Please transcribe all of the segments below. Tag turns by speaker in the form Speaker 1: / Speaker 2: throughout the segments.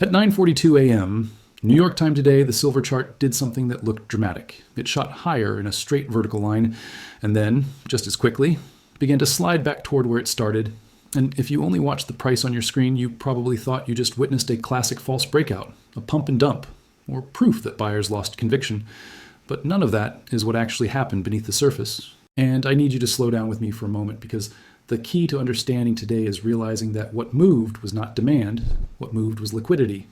Speaker 1: At 9:42 a.m., New York time today, the silver chart did something that looked dramatic. It shot higher in a straight vertical line, and then, just as quickly, began to slide back toward where it started. And if you only watched the price on your screen, you probably thought you just witnessed a classic false breakout, a pump and dump, or proof that buyers lost conviction. But none of that is what actually happened beneath the surface. And I need you to slow down with me for a moment, because the key to understanding today is realizing that what moved was not demand, what moved was liquidity.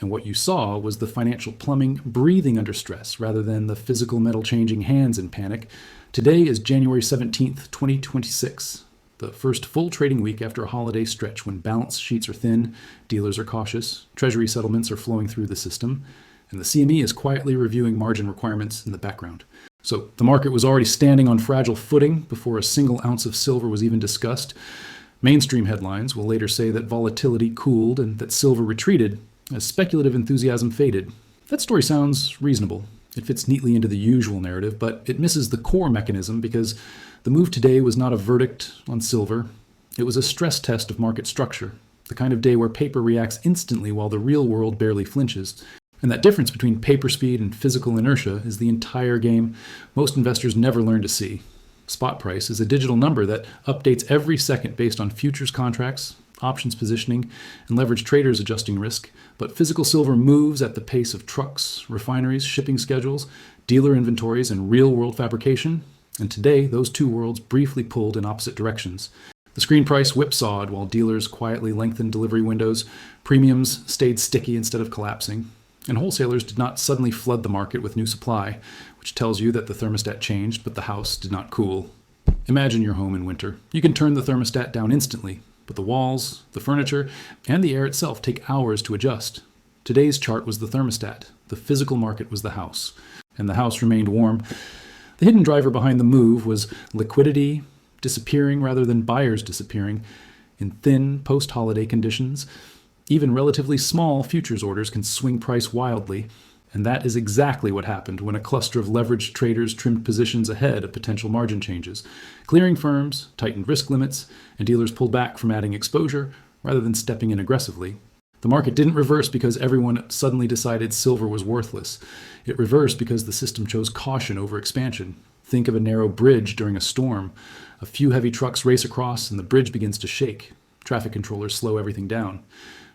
Speaker 1: And what you saw was the financial plumbing breathing under stress rather than the physical metal changing hands in panic. Today is January 17th, 2026, the first full trading week after a holiday stretch when balance sheets are thin, dealers are cautious, treasury settlements are flowing through the system, and the CME is quietly reviewing margin requirements in the background. So the market was already standing on fragile footing before a single ounce of silver was even discussed. Mainstream headlines will later say that volatility cooled and that silver retreated as speculative enthusiasm faded. That story sounds reasonable. It fits neatly into the usual narrative, but it misses the core mechanism because the move today was not a verdict on silver. It was a stress test of market structure, the kind of day where paper reacts instantly while the real world barely flinches. And that difference between paper speed and physical inertia is the entire game most investors never learn to see. Spot price is a digital number that updates every second based on futures contracts, options positioning, and leveraged traders adjusting risk. But physical silver moves at the pace of trucks, refineries, shipping schedules, dealer inventories, and real-world fabrication. And today, those two worlds briefly pulled in opposite directions. The screen price whipsawed while dealers quietly lengthened delivery windows, premiums stayed sticky instead of collapsing, and wholesalers did not suddenly flood the market with new supply, which tells you that the thermostat changed, but the house did not cool. Imagine your home in winter. You can turn the thermostat down instantly, but the walls, the furniture, and the air itself take hours to adjust. Today's chart was the thermostat. The physical market was the house, and the house remained warm. The hidden driver behind the move was liquidity disappearing rather than buyers disappearing. In thin post-holiday conditions, even relatively small futures orders can swing price wildly, and that is exactly what happened when a cluster of leveraged traders trimmed positions ahead of potential margin changes. Clearing firms tightened risk limits, and dealers pulled back from adding exposure rather than stepping in aggressively. The market didn't reverse because everyone suddenly decided silver was worthless. It reversed because the system chose caution over expansion. Think of a narrow bridge during a storm. A few heavy trucks race across, and the bridge begins to shake. Traffic controllers slow everything down.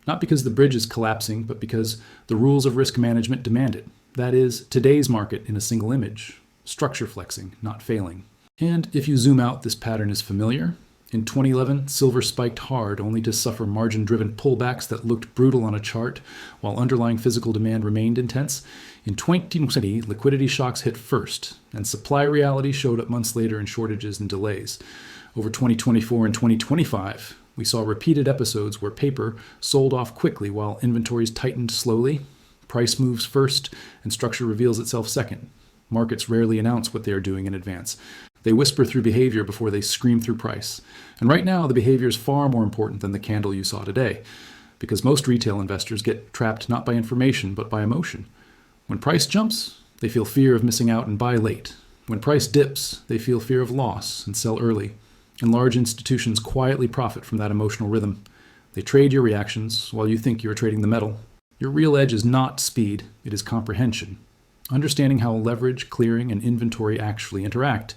Speaker 1: Not because the bridge is collapsing, but because the rules of risk management demand it. That is, today's market in a single image. Structure flexing, not failing. And if you zoom out, this pattern is familiar. In 2011, silver spiked hard only to suffer margin-driven pullbacks that looked brutal on a chart, while underlying physical demand remained intense. In 2020, liquidity shocks hit first, and supply reality showed up months later in shortages and delays. Over 2024 and 2025, we saw repeated episodes where paper sold off quickly while inventories tightened slowly. Price moves first, and structure reveals itself second. Markets rarely announce what they are doing in advance. They whisper through behavior before they scream through price. And right now, the behavior is far more important than the candle you saw today, because most retail investors get trapped not by information, but by emotion. When price jumps, they feel fear of missing out and buy late. When price dips, they feel fear of loss and sell early. And large institutions quietly profit from that emotional rhythm. They trade your reactions while you think you are trading the metal. Your real edge is not speed, it is comprehension. Understanding how leverage, clearing, and inventory actually interact.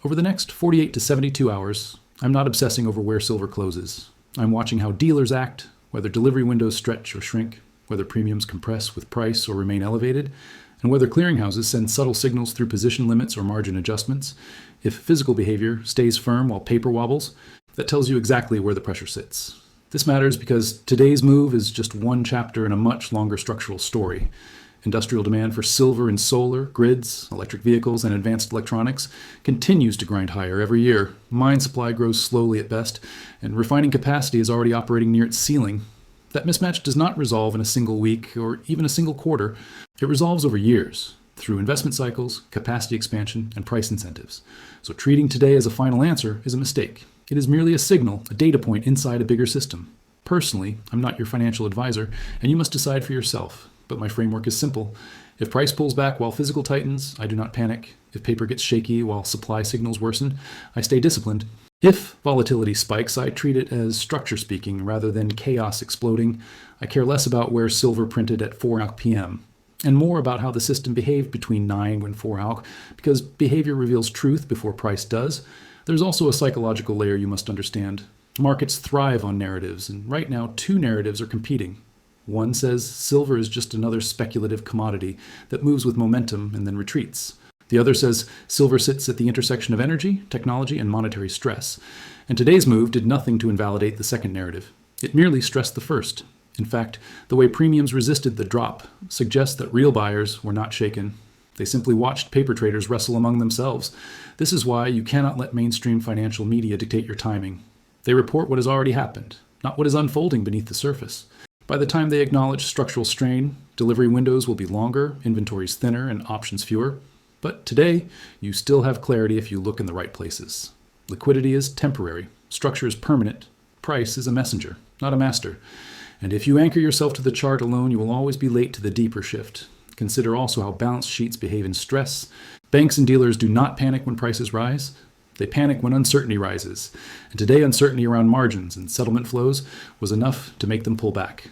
Speaker 1: Over the next 48 to 72 hours, I'm not obsessing over where silver closes. I'm watching how dealers act, whether delivery windows stretch or shrink, whether premiums compress with price or remain elevated, and whether clearinghouses send subtle signals through position limits or margin adjustments. If physical behavior stays firm while paper wobbles, that tells you exactly where the pressure sits. This matters because today's move is just one chapter in a much longer structural story. Industrial demand for silver in solar, grids, electric vehicles, and advanced electronics continues to grind higher every year. Mine supply grows slowly at best, and refining capacity is already operating near its ceiling. That mismatch does not resolve in a single week or even a single quarter. It resolves over years, through investment cycles, capacity expansion, and price incentives. So treating today as a final answer is a mistake. It is merely a signal, a data point inside a bigger system. Personally, I'm not your financial advisor, and you must decide for yourself. But my framework is simple. If price pulls back while physical tightens, I do not panic. If paper gets shaky while supply signals worsen, I stay disciplined. If volatility spikes, I treat it as structure speaking rather than chaos exploding. I care less about where silver printed at 4 p.m. and more about how the system behaved between 9 and 4 because behavior reveals truth before price does. There's also a psychological layer you must understand. Markets thrive on narratives, and right now 2 narratives are competing. One says silver is just another speculative commodity that moves with momentum and then retreats. The other says silver sits at the intersection of energy, technology, and monetary stress. And today's move did nothing to invalidate the second narrative. It merely stressed the first. In fact, the way premiums resisted the drop suggests that real buyers were not shaken. They simply watched paper traders wrestle among themselves. This is why you cannot let mainstream financial media dictate your timing. They report what has already happened, not what is unfolding beneath the surface. By the time they acknowledge structural strain, delivery windows will be longer, inventories thinner, and options fewer. But today, you still have clarity if you look in the right places. Liquidity is temporary, structure is permanent, price is a messenger, not a master. And if you anchor yourself to the chart alone, you will always be late to the deeper shift. Consider also how balance sheets behave in stress. Banks and dealers do not panic when prices rise. They panic when uncertainty rises. And today, uncertainty around margins and settlement flows was enough to make them pull back.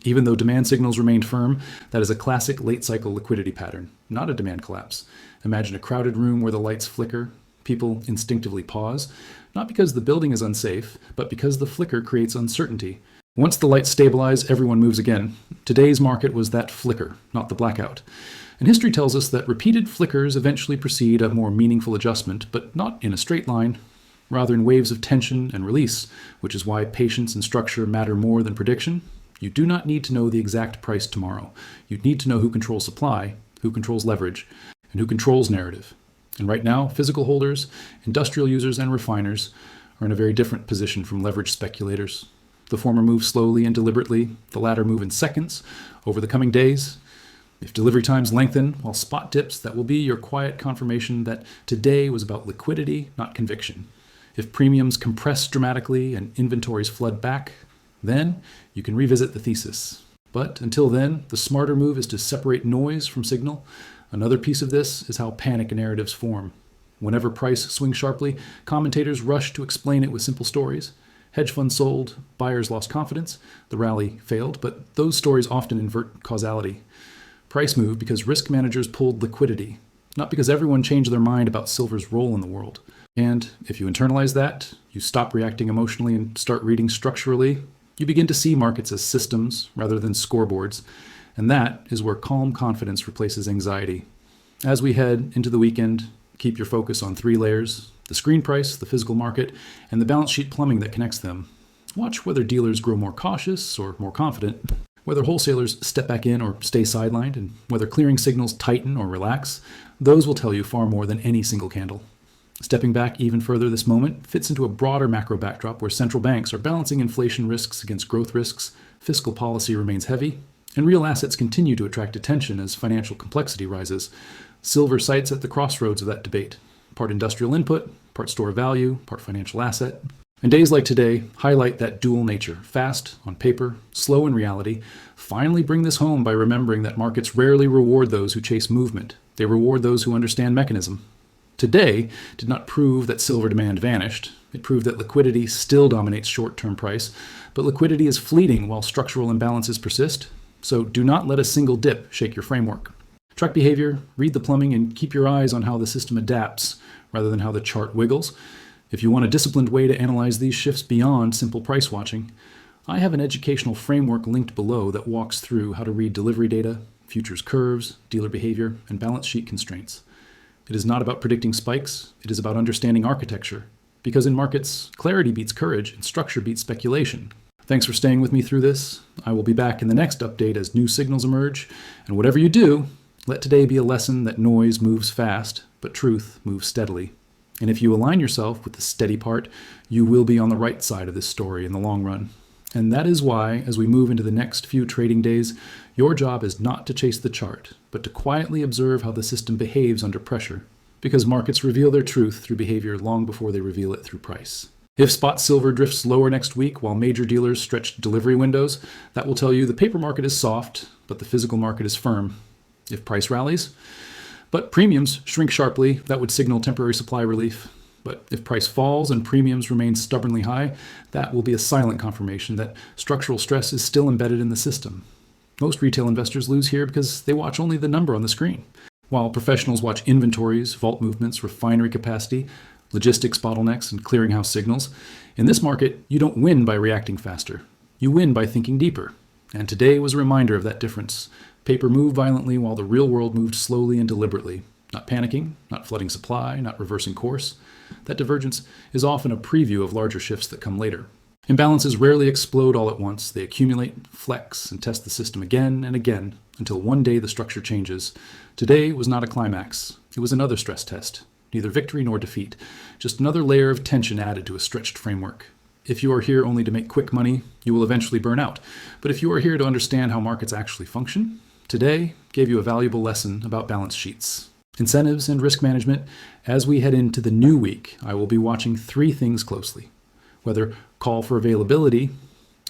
Speaker 1: Even though demand signals remained firm, that is a classic late-cycle liquidity pattern, not a demand collapse. Imagine a crowded room where the lights flicker. People instinctively pause, not because the building is unsafe, but because the flicker creates uncertainty. Once the lights stabilize, everyone moves again. Today's market was that flicker, not the blackout. And history tells us that repeated flickers eventually precede a more meaningful adjustment, but not in a straight line, rather in waves of tension and release, which is why patience and structure matter more than prediction. You do not need to know the exact price tomorrow. You need to know who controls supply, who controls leverage, and who controls narrative. And right now, physical holders, industrial users, and refiners are in a very different position from leveraged speculators. The former move slowly and deliberately, the latter move in seconds over the coming days. If delivery times lengthen while spot dips, that will be your quiet confirmation that today was about liquidity, not conviction. If premiums compress dramatically and inventories flood back, then you can revisit the thesis. But until then, the smarter move is to separate noise from signal. Another piece of this is how panic narratives form. Whenever price swings sharply, commentators rush to explain it with simple stories. Hedge funds sold, buyers lost confidence, the rally failed, but those stories often invert causality. Price moved because risk managers pulled liquidity, not because everyone changed their mind about silver's role in the world. And if you internalize that, you stop reacting emotionally and start reading structurally, you begin to see markets as systems rather than scoreboards, and that is where calm confidence replaces anxiety. As we head into the weekend, keep your focus on 3 layers: the screen price, the physical market, and the balance sheet plumbing that connects them. Watch whether dealers grow more cautious or more confident, whether wholesalers step back in or stay sidelined, and whether clearing signals tighten or relax. Those will tell you far more than any single candle. Stepping back even further, this moment fits into a broader macro backdrop where central banks are balancing inflation risks against growth risks, fiscal policy remains heavy, and real assets continue to attract attention as financial complexity rises. Silver sits at the crossroads of that debate, part industrial input, part store value, part financial asset. And days like today highlight that dual nature: fast on paper, slow in reality. Finally bring this home by remembering that markets rarely reward those who chase movement. They reward those who understand mechanism. Today did not prove that silver demand vanished. It proved that liquidity still dominates short-term price, but liquidity is fleeting while structural imbalances persist. So do not let a single dip shake your framework. Track behavior, read the plumbing, and keep your eyes on how the system adapts rather than how the chart wiggles. If you want a disciplined way to analyze these shifts beyond simple price watching, I have an educational framework linked below that walks through how to read delivery data, futures curves, dealer behavior, and balance sheet constraints. It is not about predicting spikes, it is about understanding architecture. Because in markets, clarity beats courage and structure beats speculation. Thanks for staying with me through this. I will be back in the next update as new signals emerge. And whatever you do, let today be a lesson that noise moves fast, but truth moves steadily. And if you align yourself with the steady part, you will be on the right side of this story in the long run. And that is why, as we move into the next few trading days, your job is not to chase the chart, but to quietly observe how the system behaves under pressure, because markets reveal their truth through behavior long before they reveal it through price. If spot silver drifts lower next week while major dealers stretch delivery windows, that will tell you the paper market is soft, but the physical market is firm. If price rallies, but premiums shrink sharply, that would signal temporary supply relief. But if price falls and premiums remain stubbornly high, that will be a silent confirmation that structural stress is still embedded in the system. Most retail investors lose here because they watch only the number on the screen, while professionals watch inventories, vault movements, refinery capacity, logistics bottlenecks, and clearinghouse signals. In this market, you don't win by reacting faster. You win by thinking deeper. And today was a reminder of that difference. Paper moved violently while the real world moved slowly and deliberately. Not panicking, not flooding supply, not reversing course. That divergence is often a preview of larger shifts that come later. Imbalances rarely explode all at once. They accumulate, flex, and test the system again and again until one day the structure changes. Today was not a climax. It was another stress test. Neither victory nor defeat. Just another layer of tension added to a stretched framework. If you are here only to make quick money, you will eventually burn out. But if you are here to understand how markets actually function, today gave you a valuable lesson about balance sheets. Incentives and risk management. As we head into the new week, I will be watching 3 things closely. Whether call for availability,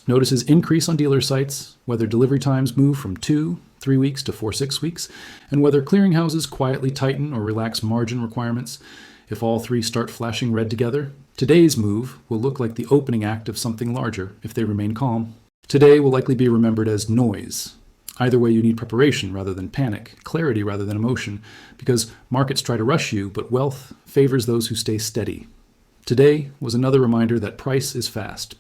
Speaker 1: notices increase on dealer sites, whether delivery times move from 2-3 weeks to 4-6 weeks, and whether clearinghouses quietly tighten or relax margin requirements. If all 3 start flashing red together, today's move will look like the opening act of something larger if they remain calm. Today will likely be remembered as noise. Either way, you need preparation rather than panic, clarity rather than emotion, because markets try to rush you, but wealth favors those who stay steady. Today was another reminder that price is fast,